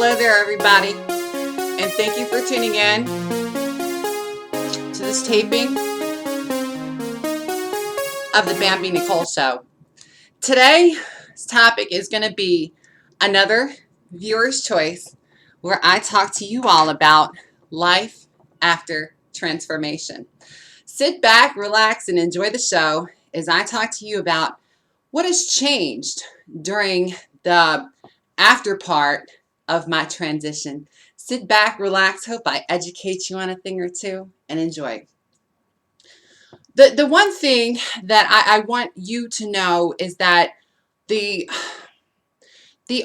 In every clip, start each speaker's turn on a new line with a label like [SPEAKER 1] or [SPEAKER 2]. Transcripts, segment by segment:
[SPEAKER 1] Hello there, everybody, and thank you for tuning in to this taping of the Bambie Nicole show. Today's topic is going to be another viewer's choice where I talk to you all about life after transformation. Sit back, relax, and enjoy the show as I talk to you about what has changed during the after part of my transition. Sit back, relax, hope I educate you on a thing or two, and enjoy. The one thing that I want you to know is that the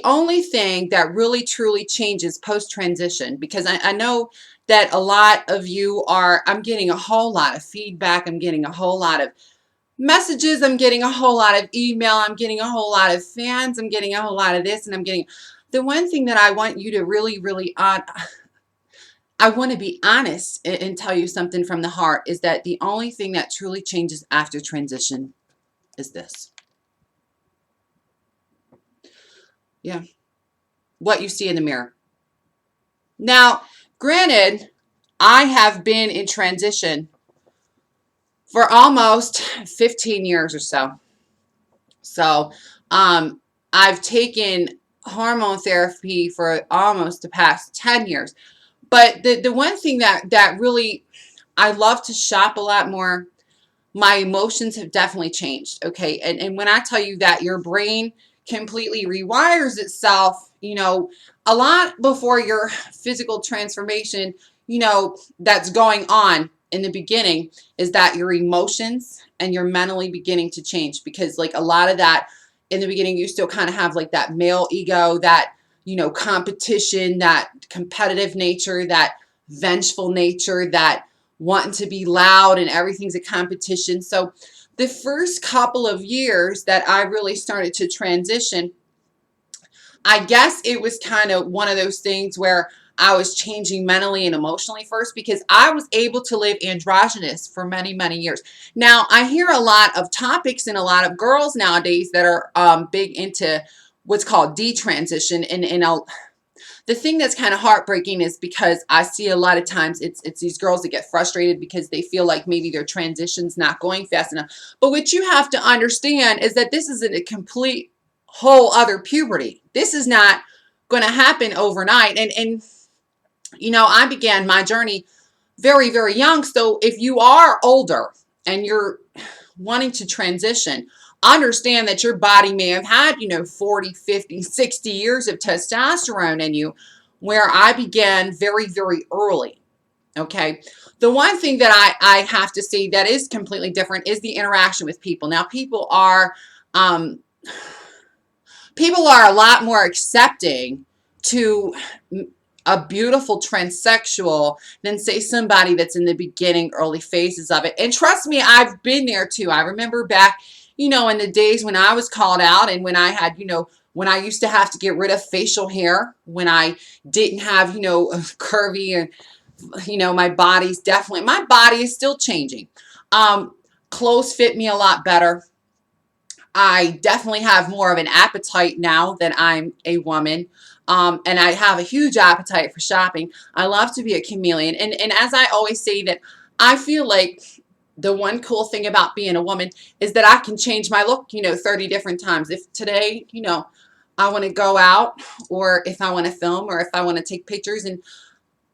[SPEAKER 1] only thing that really truly changes post-transition, because I know that a lot of you are, I'm getting a whole lot of feedback, I'm getting a whole lot of messages, I'm getting a whole lot of email, I'm getting a whole lot of fans, I'm getting a whole lot of this, and I'm getting the one thing that I want you to really I want to be honest and tell you something from the heart is that the only thing that truly changes after transition is this. Yeah. What you see in the mirror. Now, granted, I have been in transition for almost 15 years or so. So, I've taken hormone therapy for almost the past 10 years. But the one thing that really, I love to shop a lot more. My emotions have definitely changed. Okay. And when I tell you that your brain completely rewires itself, a lot before your physical transformation, that's going on in the beginning is that your emotions and you're mentally beginning to change, because like a lot of that in the beginning, you still kind of have like that male ego, that, competition, that competitive nature, that vengeful nature, that wanting to be loud and everything's a competition. So the first couple of years that I really started to transition, I guess it was kind of one of those things where I was changing mentally and emotionally first, because I was able to live androgynous for many, many years. Now, I hear a lot of topics and a lot of girls nowadays that are big into what's called detransition. The thing that's kind of heartbreaking is because I see a lot of times it's these girls that get frustrated because they feel like maybe their transition's not going fast enough. But what you have to understand is that this isn't a complete whole other puberty. This is not going to happen overnight. And I began my journey very, very young. So if you are older and you're wanting to transition, understand that your body may have had, 40, 50, 60 years of testosterone in you, where I began very, very early. Okay. The one thing that I have to say that is completely different is the interaction with people. Now, people are a lot more accepting to a beautiful transsexual than say somebody that's in the beginning, early phases of it. And trust me, I've been there too. I remember back, in the days when I was called out and when I had, when I used to have to get rid of facial hair, when I didn't have, curvy and, my body is still changing. Clothes fit me a lot better. I definitely have more of an appetite now that I'm a woman. And I have a huge appetite for shopping. I love to be a chameleon. And as I always say, that I feel like the one cool thing about being a woman is that I can change my look, 30 different times. If today, I want to go out, or if I want to film, or if I want to take pictures and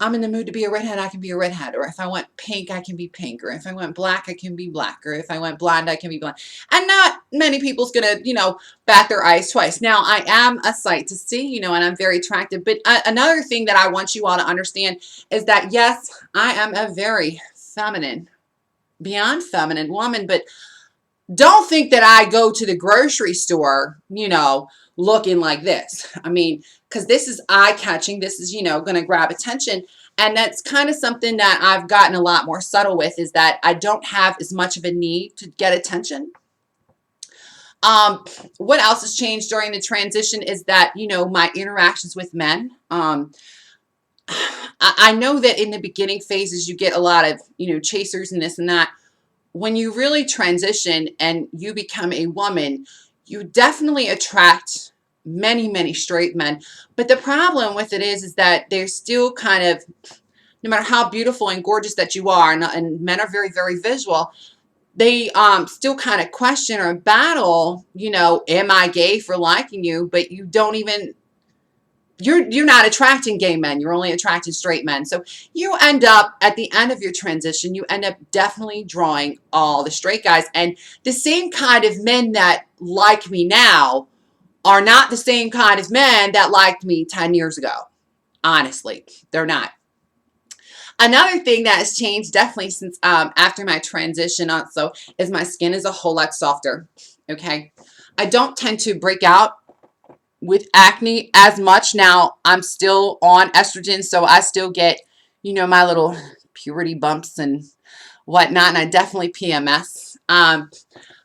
[SPEAKER 1] I'm in the mood to be a redhead, I can be a redhead. Or if I want pink, I can be pink. Or if I want black, I can be black. Or if I want blonde, I can be blonde. And not many people's going to, bat their eyes twice. Now, I am a sight to see, and I'm very attractive. But another thing that I want you all to understand is that, yes, I am a very feminine, beyond feminine woman. But don't think that I go to the grocery store, looking like this. I mean, because this is eye-catching. This is, going to grab attention. And that's kind of something that I've gotten a lot more subtle with, is that I don't have as much of a need to get attention. What else has changed during the transition is that, my interactions with men. I know that in the beginning phases, you get a lot of, chasers and this and that. When you really transition and you become a woman, you definitely attract many, many straight men. But the problem with it is that they're still kind of, no matter how beautiful and gorgeous that you are, and men are very, very visual, they still kind of question or battle, am I gay for liking you? But you don't even, you're not attracting gay men. You're only attracting straight men. So you end up, at the end of your transition, you end up definitely drawing all the straight guys. And the same kind of men that like me now are not the same kind of men that liked me 10 years ago. Honestly, they're not. Another thing that has changed definitely since after my transition also is my skin is a whole lot softer. Okay. I don't tend to break out with acne as much. Now I'm still on estrogen, so I still get, my little puberty bumps and whatnot, and I definitely PMS.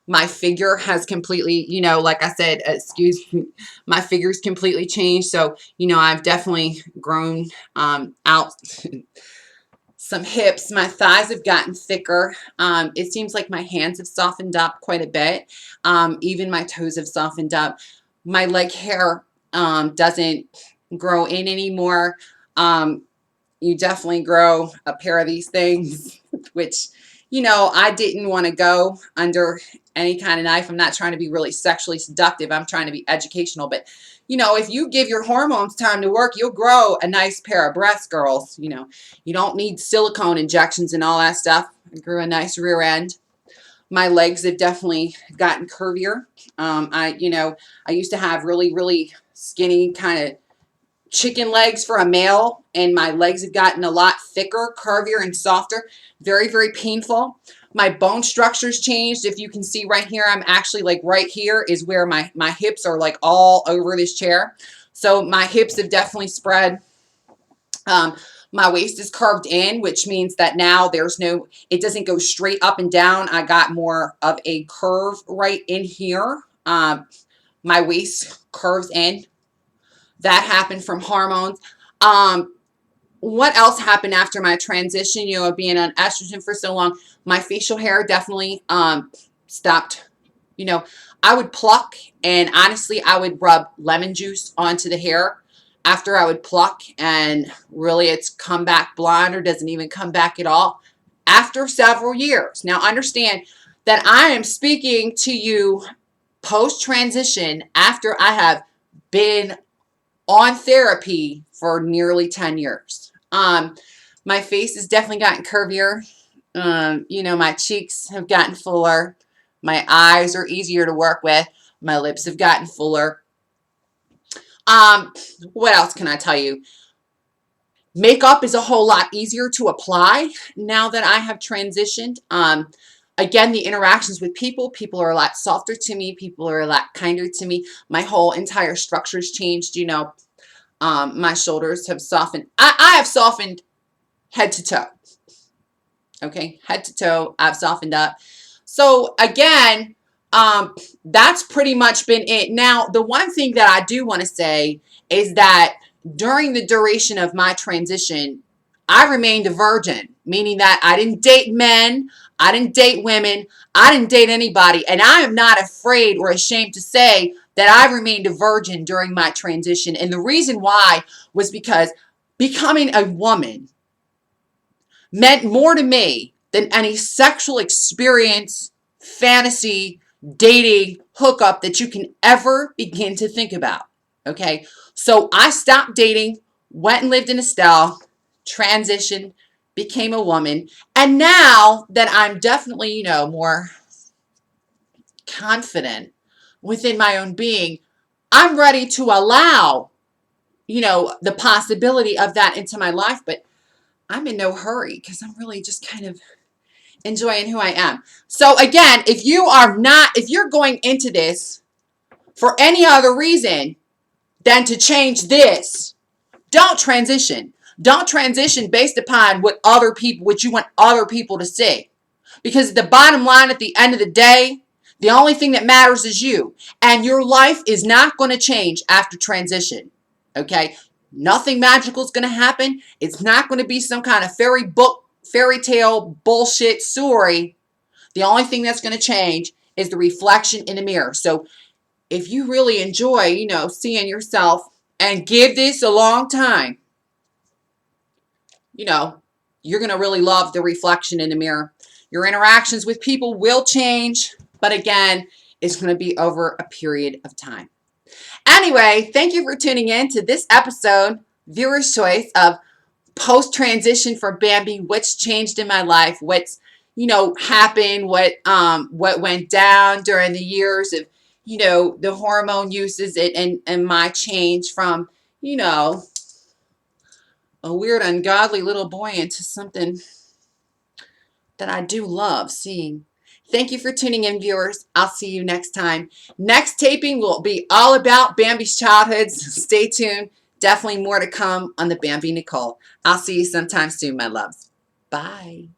[SPEAKER 1] My figure has completely, like I said, excuse me, my figure's completely changed. So, I've definitely grown out some hips. My thighs have gotten thicker. It seems like my hands have softened up quite a bit. Even my toes have softened up. My leg hair doesn't grow in anymore. You definitely grow a pair of these things, which, I didn't want to go under any kind of knife. I'm not trying to be really sexually seductive. I'm trying to be educational. But, if you give your hormones time to work, you'll grow a nice pair of breasts, girls. You don't need silicone injections and all that stuff. I grew a nice rear end. My legs have definitely gotten curvier. I used to have really, really skinny kind of chicken legs for a male, and my legs have gotten a lot thicker, curvier, and softer. Very, very painful. My bone structure's changed. If you can see right here, I'm actually like right here is where my hips are like all over this chair. So my hips have definitely spread. My waist is curved in, which means that now it doesn't go straight up and down. I got more of a curve right in here. My waist curves in. That happened from hormones. What else happened after my transition, being on estrogen for so long? My facial hair definitely stopped. I would pluck, and honestly, I would rub lemon juice onto the hair after I would pluck, and really it's come back blonde or doesn't even come back at all after several years. Now, understand that I am speaking to you post-transition after I have been on therapy for nearly 10 years. My face has definitely gotten curvier. My cheeks have gotten fuller. My eyes are easier to work with. My lips have gotten fuller. What else can I tell you? Makeup is a whole lot easier to apply now that I have transitioned. Again, the interactions with people are a lot softer to me. People are a lot kinder to me. My whole entire structure's changed, my shoulders have softened. I have softened head to toe. Okay, head to toe, I've softened up. So again, that's pretty much been it. Now, the one thing that I do want to say is that during the duration of my transition, I remained a virgin, meaning that I didn't date men, I didn't date women, I didn't date anybody, and I am not afraid or ashamed to say that I remained a virgin during my transition. And the reason why was because becoming a woman meant more to me than any sexual experience, fantasy, dating, hookup that you can ever begin to think about. Okay? So I stopped dating, went and lived in Estelle, transitioned, became a woman. And now that I'm definitely, more confident within my own being, I'm ready to allow, the possibility of that into my life. But I'm in no hurry because I'm really just kind of enjoying who I am. So again, if you're going into this for any other reason than to change this, don't transition. Don't transition based upon what you want other people to see. Because the bottom line at the end of the day, the only thing that matters is you. And your life is not going to change after transition. Okay? Nothing magical is going to happen. It's not going to be some kind of fairy tale bullshit story. The only thing that's going to change is the reflection in the mirror. So if you really enjoy, seeing yourself and give this a long time, you know, you're going to really love the reflection in the mirror. Your interactions with people will change, but again, it's going to be over a period of time. Anyway, thank you for tuning in to this episode, Viewer's Choice, of post-transition for Bambie. What's changed in my life? What's, happened? What went down during the years of, the hormone uses and my change from, a weird, ungodly little boy into something that I do love seeing. Thank you for tuning in, viewers. I'll see you next time. Next taping will be all about Bambie's childhoods. Stay tuned. Definitely more to come on the Bambie Nicole. I'll see you sometime soon, my loves. Bye.